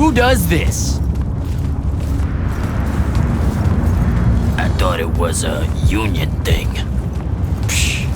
Who does this? I thought it was a union thing. Psh.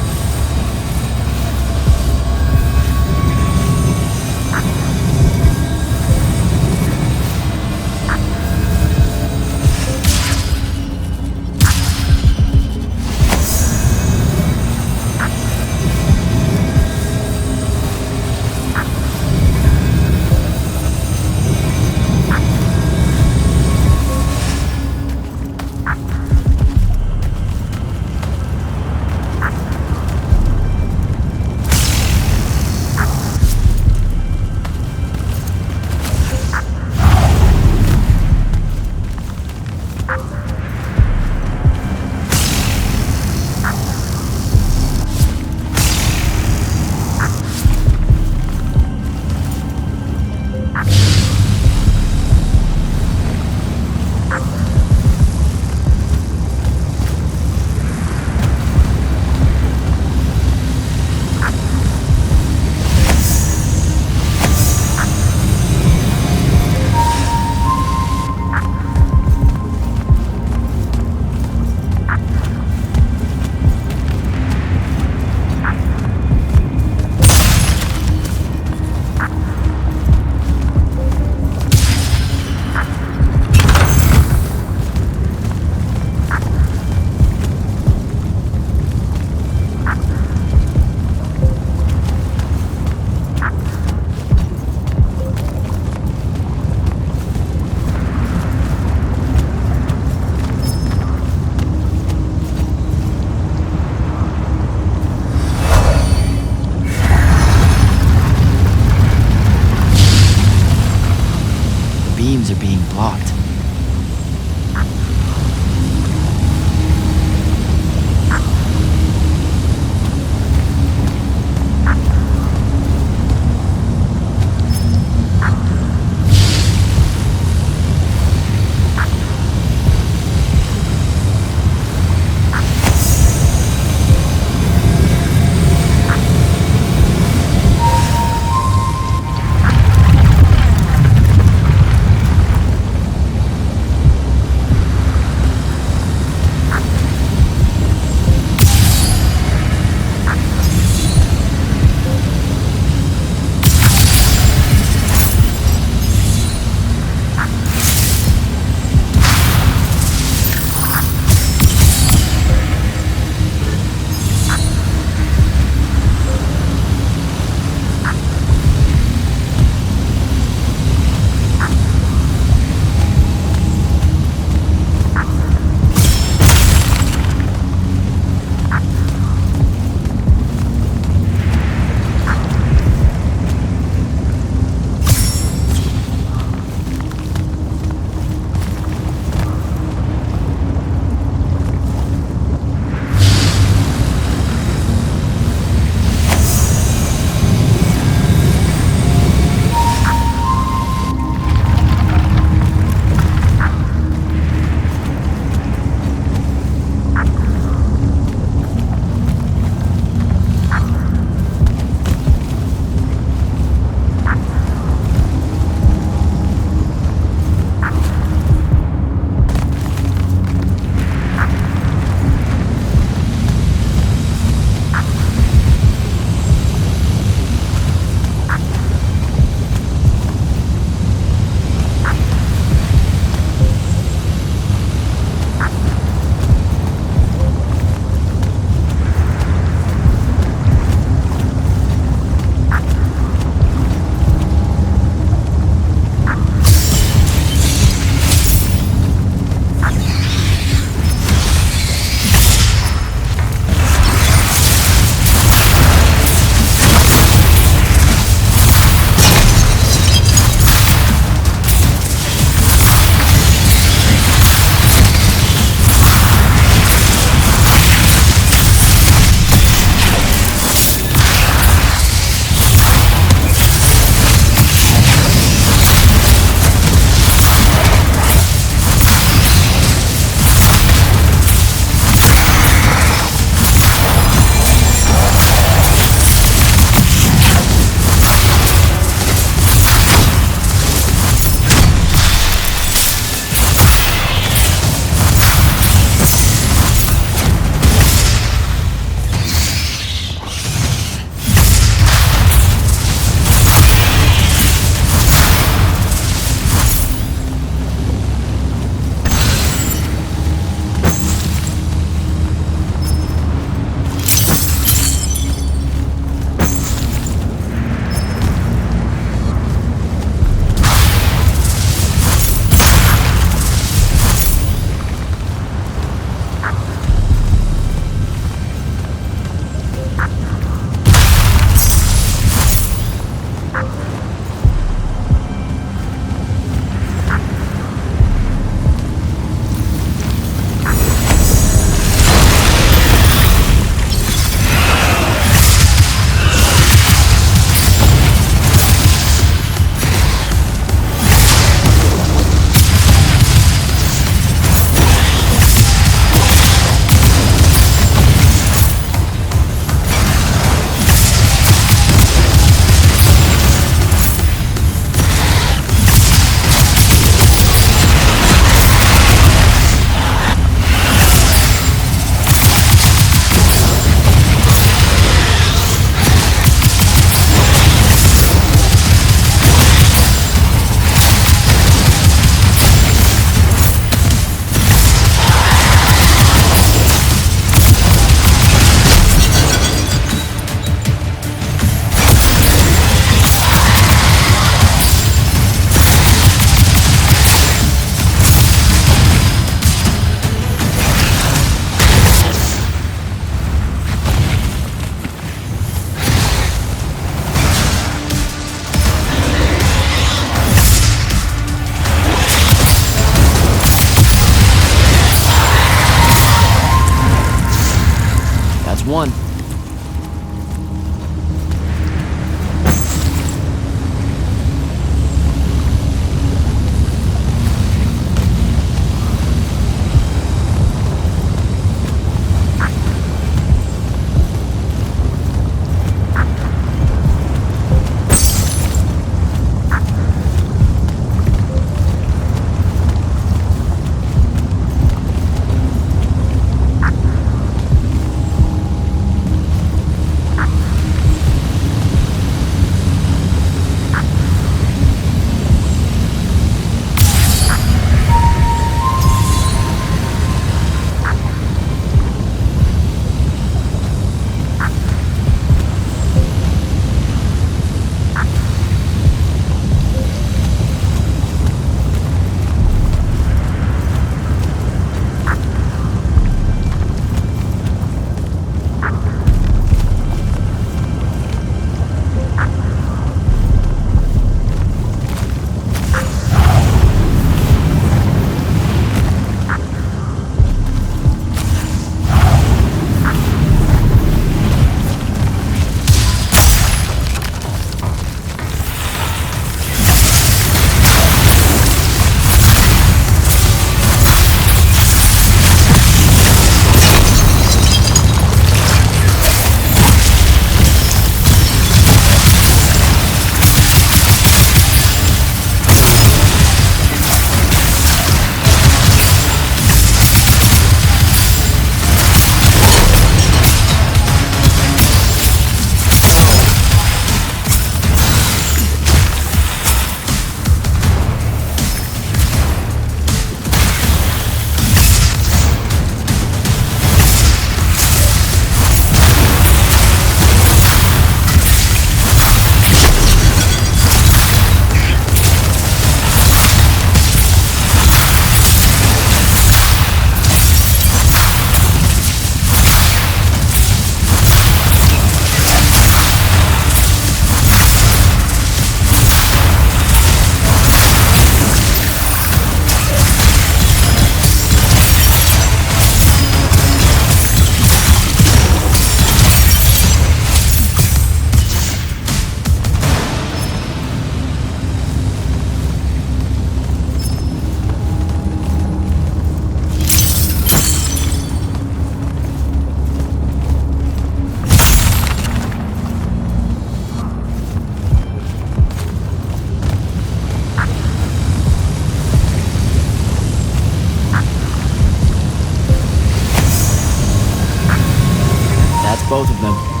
both of them.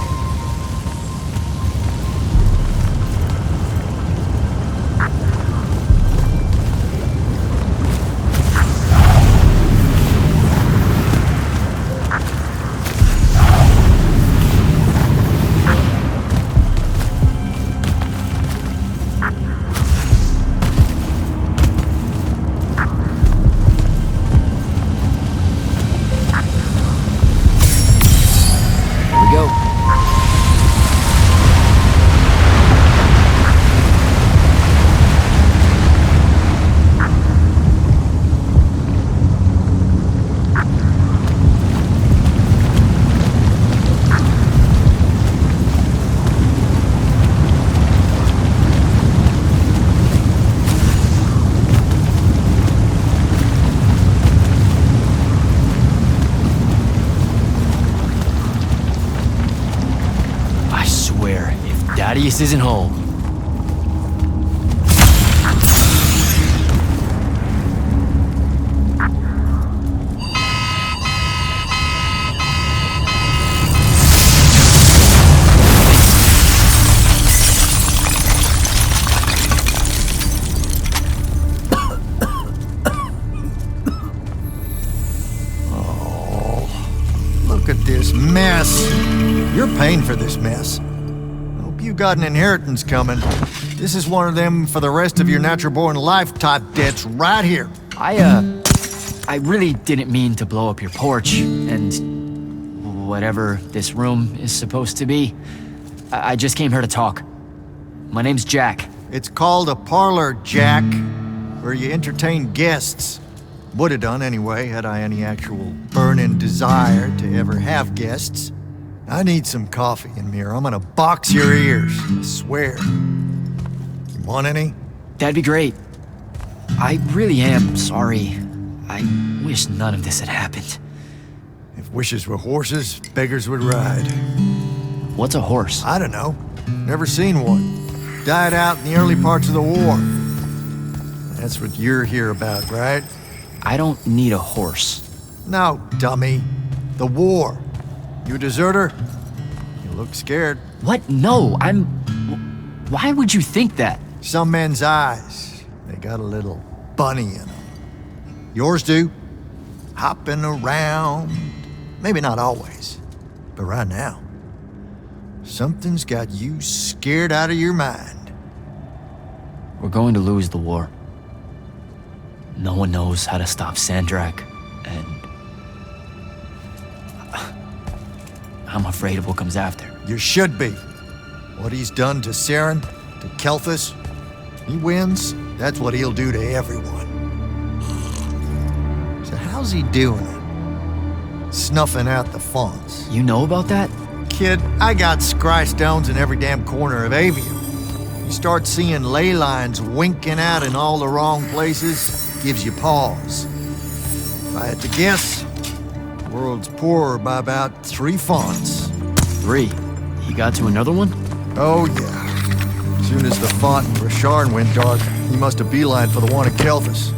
Thaddeus isn't home. Oh, look at this mess. You're paying for this mess. You got an inheritance coming. This is one of them for the rest of your natural-born life type debts right here. I really didn't mean to blow up your porch, and whatever this room is supposed to be. I just came here to talk. My name's Jack. It's called a parlor, Jack, where you entertain guests. Would have done anyway, had I any actual burning desire to ever have guests. I need some coffee in me or I'm gonna box your ears, I swear. You want any? That'd be great. I really am sorry. I wish none of this had happened. If wishes were horses, beggars would ride. What's a horse? I don't know. Never seen one. Died out in the early parts of the war. That's what you're here about, right? I don't need a horse. No, dummy. The war. You a deserter? You look scared. What? No, I'm... Why would you think that? Some men's eyes, they got a little bunny in them. Yours do. Hopping around. Maybe not always, but right now. Something's got you scared out of your mind. We're going to lose the war. No one knows how to stop Sandrak, and... I'm afraid of what comes after. You should be. What he's done to Saren, to Kelthus, he wins, that's what he'll do to everyone. So how's he doing it? Snuffing out the fonts. You know about that? Kid, I got scry stones in every damn corner of Aveum. You start seeing ley lines winking out in all the wrong places, gives you pause. If I had to guess, the world's poorer by about 3 fonts. 3? He got to another one? Oh, yeah. As soon as the font in Rasharn went dark, he must have beelined for the one at Kelthus.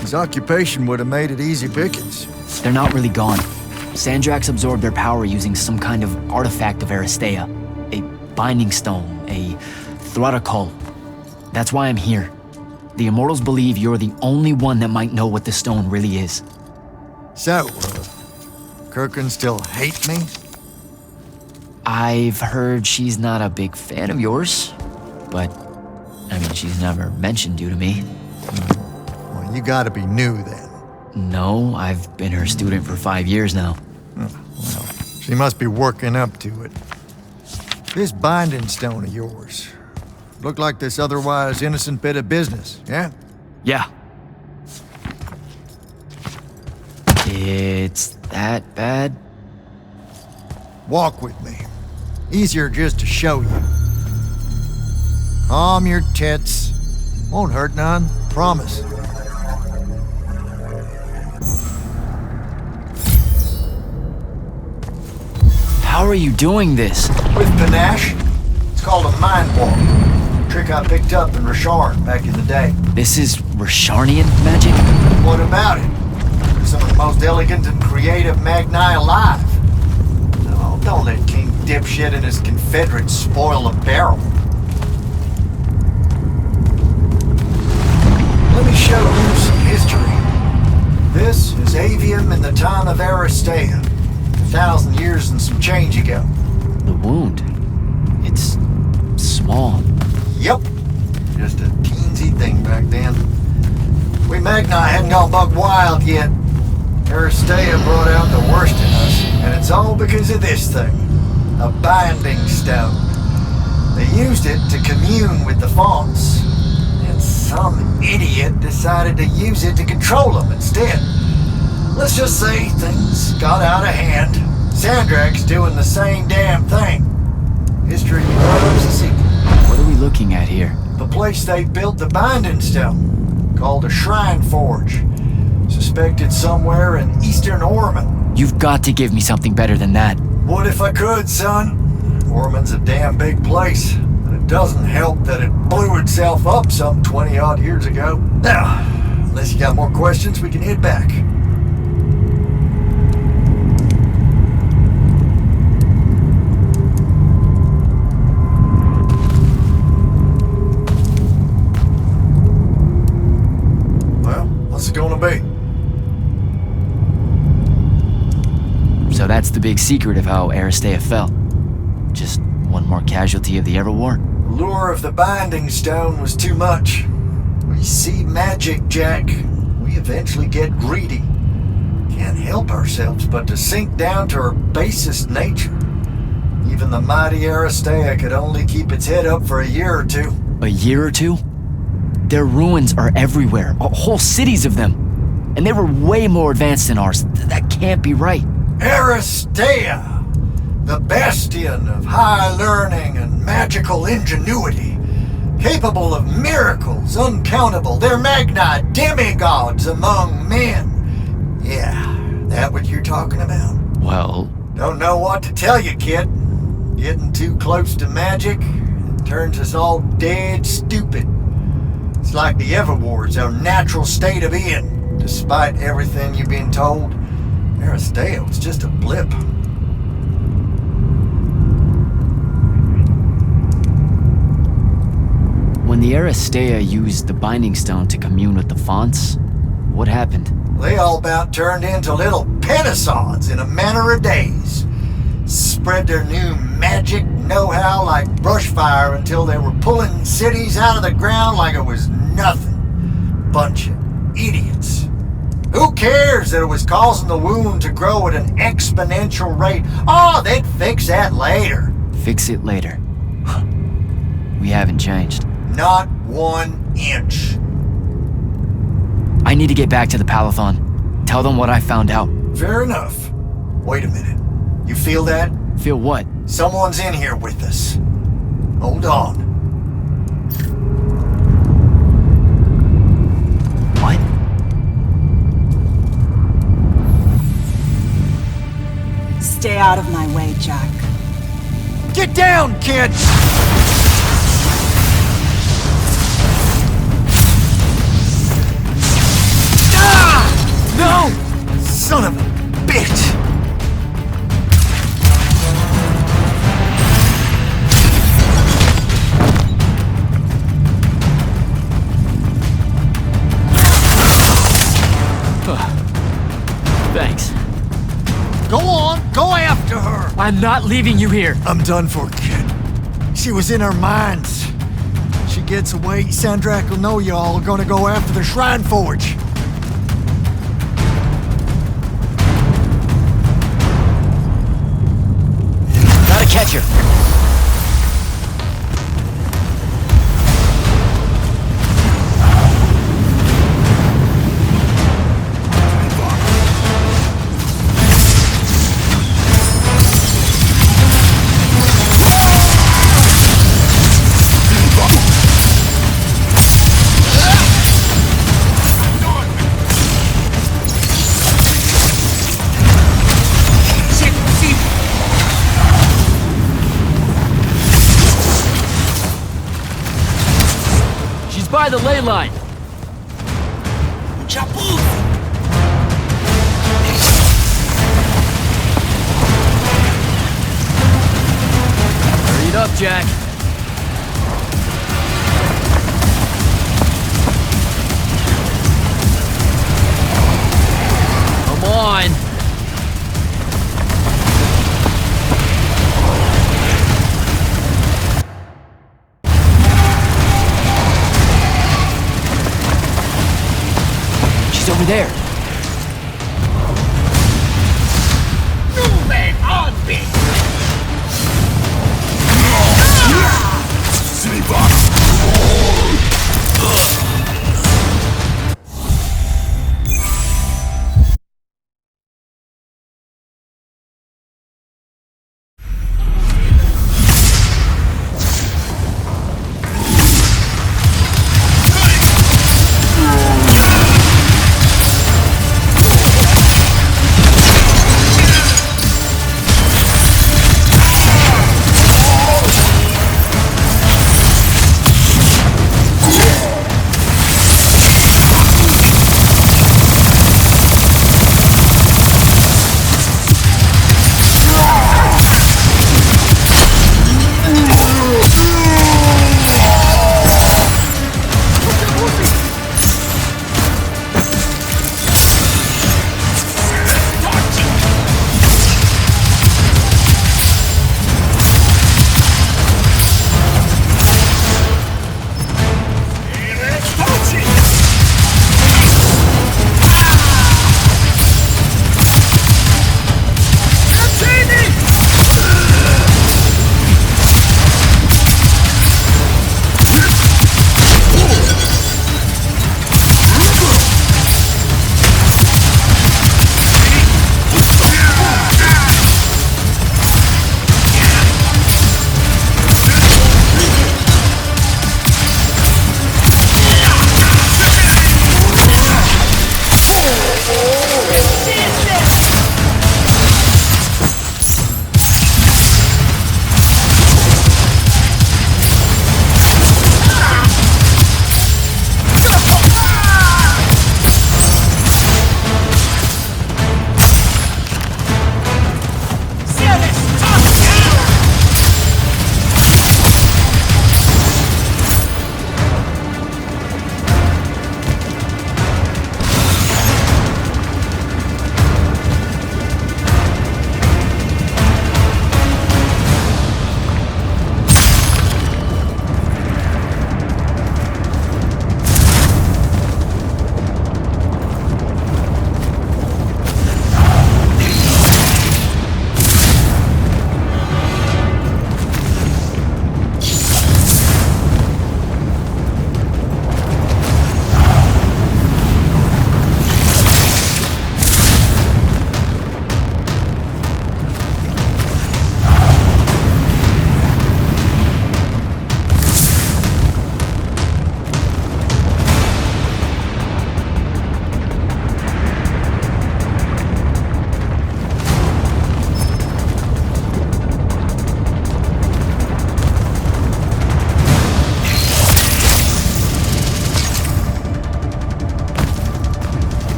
His occupation would have made it easy pickings. They're not really gone. Sandrax absorbed their power using some kind of artifact of Aristea. A binding stone, a Throttacol. That's why I'm here. The Immortals believe you're the only one that might know what the stone really is. So, Kirkin still hate me? I've heard she's not a big fan of yours, but, I mean, she's never mentioned you to me. Well, you gotta be new then. No, I've been her student for 5 years now. Well, she must be working up to it. This binding stone of yours, look like this otherwise innocent bit of business, yeah? Yeah. It's that bad? Walk with me. Easier just to show you. Calm your tits. Won't hurt none, promise. How are you doing this? With panache. It's called a mind walk. Trick I picked up in Rasharn back in the day. This is Rasharnian magic? What about it? Some of the most elegant and creative magni alive. Oh, Don't let King Dipshit and his Confederates spoil the barrel. Let me show you some history. This is Aveum in the time of Aristea. 1,000 years and some change ago. The wound. It's small. Yep. Just a teensy thing back then. We Magni hadn't gone buck wild yet. Aristea brought out the worst in us, and it's all because of this thing. A binding stone. They used it to commune with the fonts, and some idiot decided to use it to control them instead. Let's just say things got out of hand. Sandrak's doing the same damn thing. History loves a sequel. What are we looking at here? The place they built the binding stone, called a shrine forge. Suspected somewhere in eastern Orman. You've got to give me something better than that. What if I could, son? Orman's a damn big place, and it doesn't help that it blew itself up some 20-odd years ago. Now, unless you got more questions, we can head back. Well, what's it gonna be? So that's the big secret of how Aristea fell. Just one more casualty of the Everwar. The lure of the binding stone was too much. We see magic, Jack. We eventually get greedy. Can't help ourselves but to sink down to our basest nature. Even the mighty Aristea could only keep its head up for a year or two. A year or two? Their ruins are everywhere, whole cities of them. And they were way more advanced than ours. That can't be right. Aristea, the bastion of high learning and magical ingenuity, capable of miracles uncountable. They're Magni demigods among men. Yeah, that what you're talking about? Well... Don't know what to tell you, kid. Getting too close to magic turns us all dead stupid. It's like the Everwar's our natural state of being. Despite everything you've been told, Aristea was just a blip. When the Aristea used the Binding Stone to commune with the fonts, what happened? They all about turned into little pentasauds in a matter of days. Spread their new magic know-how like brushfire until they were pulling cities out of the ground like it was nothing. Bunch of idiots. Who cares that it was causing the wound to grow at an exponential rate? Oh, they'd fix that later. Fix it later. We haven't changed. Not 1 inch. I need to get back to the Palathon. Tell them what I found out. Fair enough. Wait a minute. You feel that? Feel what? Someone's in here with us. Hold on. What? Stay out of my way, Jack. Get down, kid! Ah! No! Son of a bitch! Thanks. Go on, go after her! I'm not leaving you here. I'm done for, kid. She was in our minds. She gets away, Sandrak will know y'all are gonna go after the Shrine Forge. Gotta catch her. By the ley line. Jack. Come on. She's over there.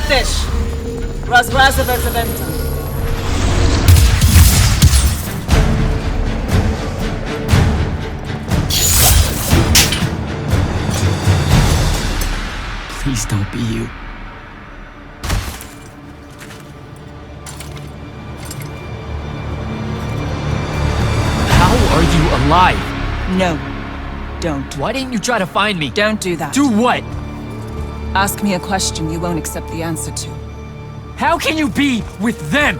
Fish. Ascendant. Please don't be you. How are you alive? No, don't. Why didn't you try to find me? Don't do that. Do what? Ask me a question you won't accept the answer to. How can you be with them?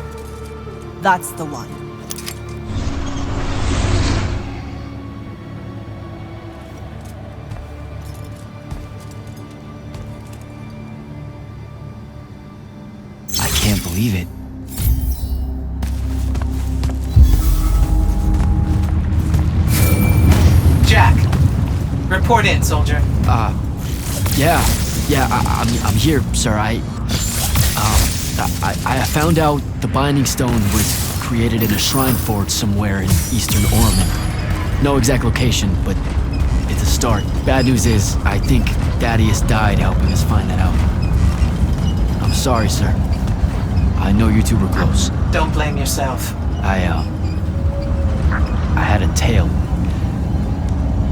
That's the one. I can't believe it. Jack, report in, soldier. Yeah, I'm here, sir. I found out the binding stone was created in a shrine forge somewhere in eastern Orman. No exact location, but it's a start. Bad news is, I think Thaddeus died helping us find that out. I'm sorry, sir. I know you two were close. Don't blame yourself. I had a tail.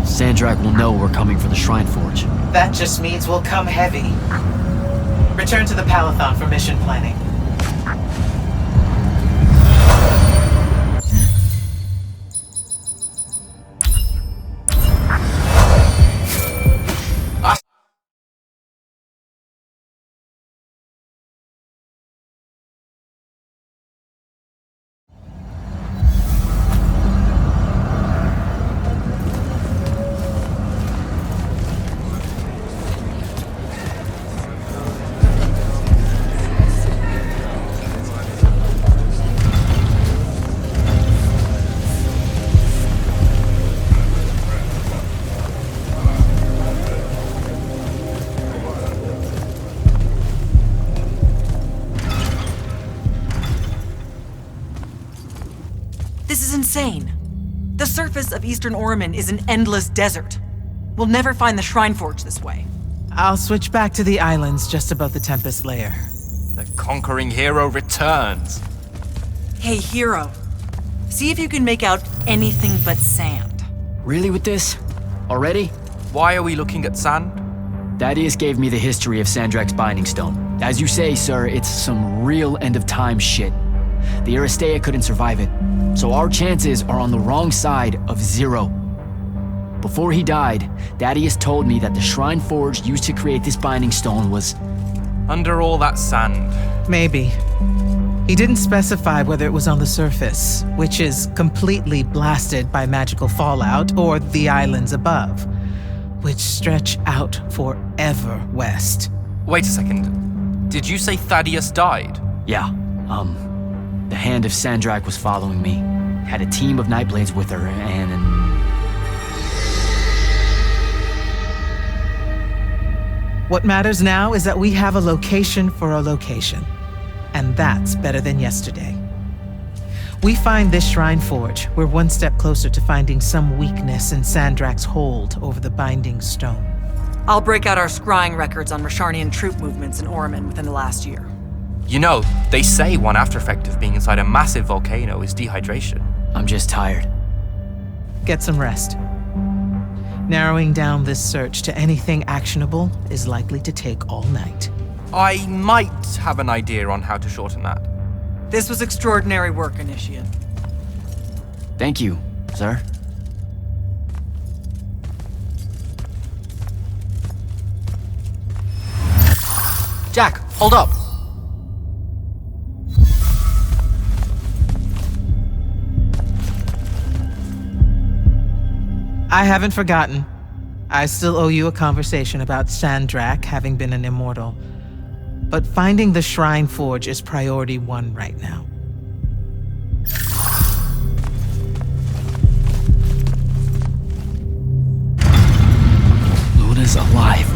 Sandrak will know we're coming for the Shrine Forge. That just means we'll come heavy. Return to the Palathon for mission planning. This is insane. The surface of Eastern Orman is an endless desert. We'll never find the Shrine Forge this way. I'll switch back to the islands just above the Tempest Lair. The conquering hero returns. Hey, hero. See if you can make out anything but sand. Really with this? Already? Why are we looking at sand? Thaddeus gave me the history of Sandrak's Binding Stone. As you say, sir, it's some real end-of-time shit. The Aristea couldn't survive it, so our chances are on the wrong side of 0. Before he died, Thaddeus told me that the Shrine Forge used to create this Binding Stone was... Under all that sand. Maybe. He didn't specify whether it was on the surface, which is completely blasted by magical fallout, or the islands above, which stretch out forever west. Wait a second. Did you say Thaddeus died? Yeah, the Hand of Sandrak was following me. Had a team of Nightblades with her, and... What matters now is that we have a location for a location. And that's better than yesterday. We find this Shrine Forge, we're one step closer to finding some weakness in Sandrak's hold over the Binding Stone. I'll break out our scrying records on Rasharnian troop movements in Orman within the last year. You know, they say one after effect of being inside a massive volcano is dehydration. I'm just tired. Get some rest. Narrowing down this search to anything actionable is likely to take all night. I might have an idea on how to shorten that. This was extraordinary work, Initiate. Thank you, sir. Jack, hold up! I haven't forgotten. I still owe you a conversation about Sandrak having been an immortal. But finding the Shrine Forge is priority 1 right now. Luna's alive.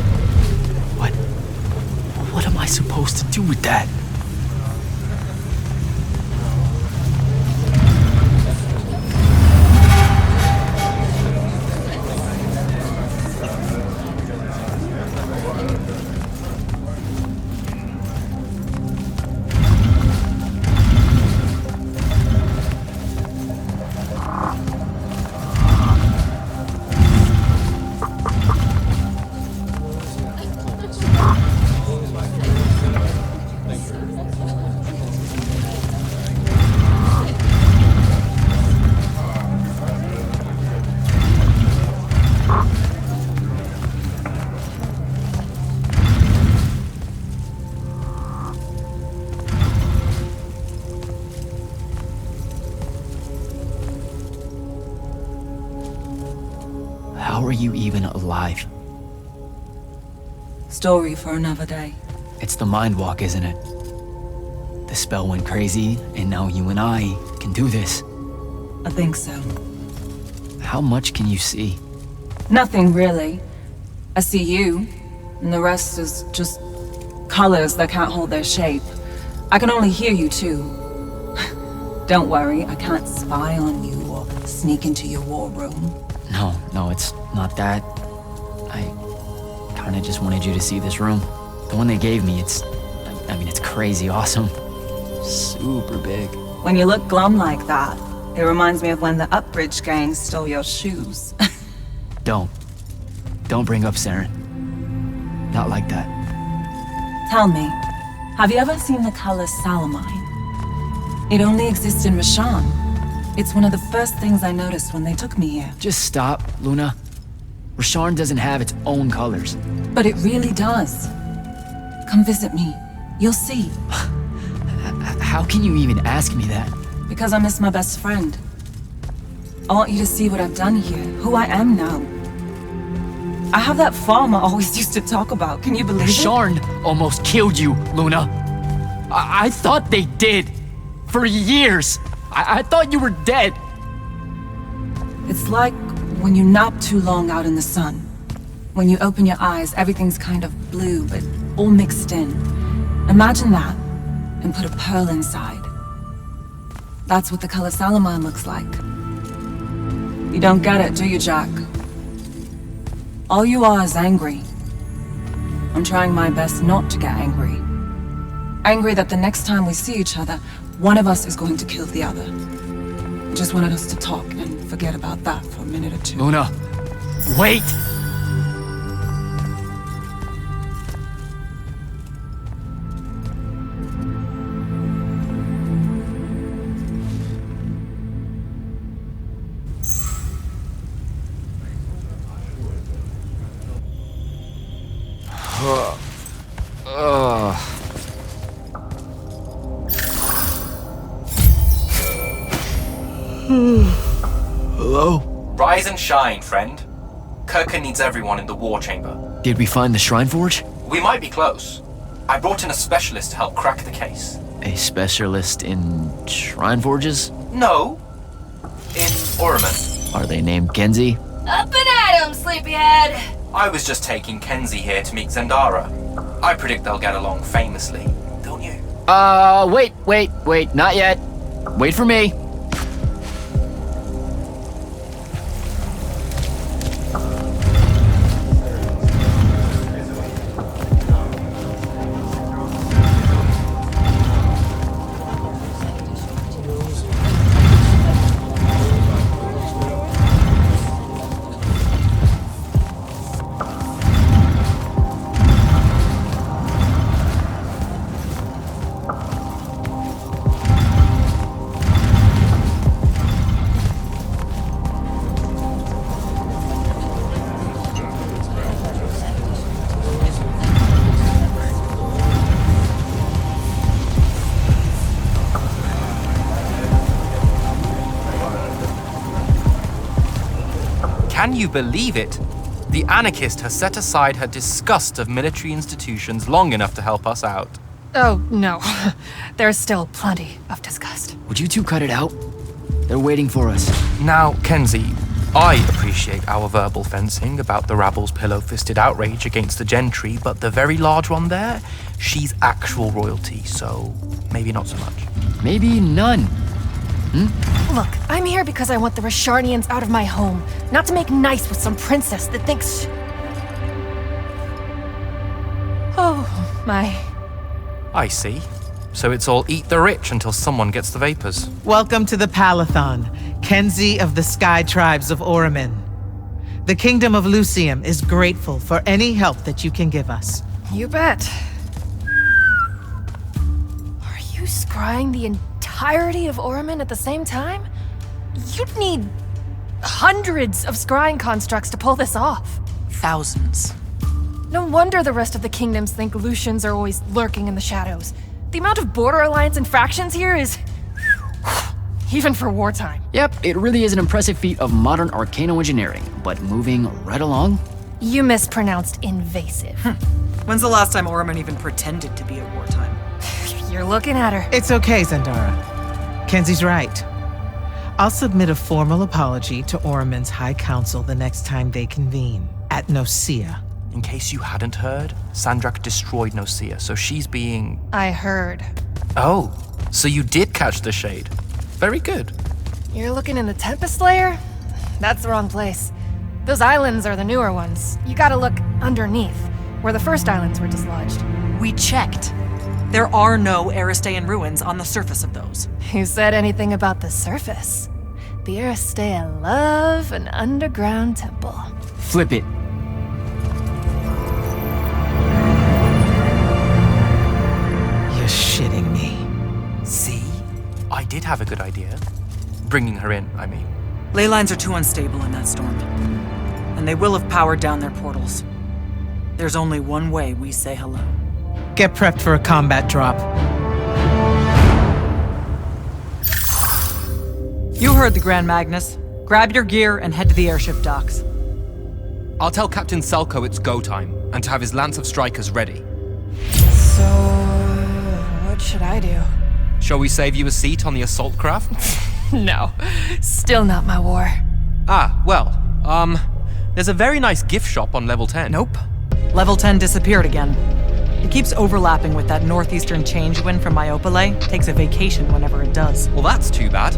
What am I supposed to do with that? How are you even alive? Story for another day. It's the Mind Walk, isn't it? The spell went crazy, and now you and I can do this. I think so. How much can you see? Nothing really. I see you, and the rest is just colors that can't hold their shape. I can only hear you too. Don't worry, I can't spy on you or sneak into your war room. No, it's not that. I kinda just wanted you to see this room. The one they gave me, it's crazy awesome. Super big. When you look glum like that, it reminds me of when the Upbridge gang stole your shoes. Don't bring up Saren. Not like that. Tell me, have you ever seen the color Salamine? It only exists in Rashan. It's one of the first things I noticed when they took me here. Just stop, Luna. Rasharn doesn't have its own colors. But it really does. Come visit me. You'll see. How can you even ask me that? Because I miss my best friend. I want you to see what I've done here, who I am now. I have that farm I always used to talk about. Can you believe it? Rasharn almost killed you, Luna. I thought they did. For years. I thought you were dead. It's like when you nap too long out in the sun. When you open your eyes, everything's kind of blue, but all mixed in. Imagine that, and put a pearl inside. That's what the color Salamine looks like. You don't get it, do you, Jack? All you are is angry. I'm trying my best not to get angry. Angry that the next time we see each other, one of us is going to kill the other. I just wanted us to talk and forget about that for a minute or two. Luna, wait! Hello? Rise and shine, friend. Kirka needs everyone in the war chamber. Did we find the Shrine Forge? We might be close. I brought in a specialist to help crack the case. A specialist in Shrine Forges? No. In Orman. Are they named Kenzie? Up and at 'em, sleepyhead! I was just taking Kenzie here to meet Zendara. I predict they'll get along famously, don't you? Wait, not yet. Wait for me. Can you believe it? The anarchist has set aside her disgust of military institutions long enough to help us out. Oh, no. There's still plenty of disgust. Would you two cut it out? They're waiting for us. Now, Kenzie, I appreciate our verbal fencing about the rabble's pillow-fisted outrage against the gentry, but the very large one there, she's actual royalty, so maybe not so much. Maybe none. Look, I'm here because I want the Rasharnians out of my home, not to make nice with some princess that thinks... Oh, my. I see. So it's all eat the rich until someone gets the vapors. Welcome to the Palathon, Kenzie of the Sky Tribes of Oramin. The Kingdom of Lucium is grateful for any help that you can give us. You bet. Are you scrying the entirety of Oramin at the same time? You'd need hundreds of scrying constructs to pull this off. Thousands. No wonder the rest of the kingdoms think Lucians are always lurking in the shadows. The amount of border alliance infractions here is... even for wartime. Yep, it really is an impressive feat of modern arcano engineering, but moving right along. You mispronounced invasive. When's the last time Oramin even pretended to be at wartime? You're looking at her. It's okay, Zendara. Kenzie's right. I'll submit a formal apology to Oramin's High Council the next time they convene, at Nosea. In case you hadn't heard, Sandrak destroyed Nosea, so she's being... I heard. Oh, so you did catch the shade. Very good. You're looking in the Tempest Layer? That's the wrong place. Those islands are the newer ones. You gotta look underneath, where the first islands were dislodged. We checked. There are no Aristean ruins on the surface of those. Who said anything about the surface? The Aristea love an underground temple. Flip it. You're shitting me. See? I did have a good idea. Bringing her in, I mean. Ley lines are too unstable in that storm. And they will have powered down their portals. There's only one way we say hello. Get prepped for a combat drop. You heard the Grand Magnus. Grab your gear and head to the airship docks. I'll tell Captain Selko it's go time, and to have his lance of strikers ready. So, what should I do? Shall we save you a seat on the assault craft? No, still not my war. Ah, well, there's a very nice gift shop on level 10. Nope. Level 10 disappeared again. It keeps overlapping with that northeastern change wind from Myopole. Takes a vacation whenever it does. Well, that's too bad.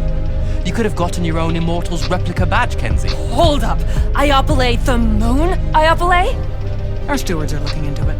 You could have gotten your own Immortals replica badge, Kenzie. Hold up! Iopole the moon? Iopole? Our stewards are looking into it.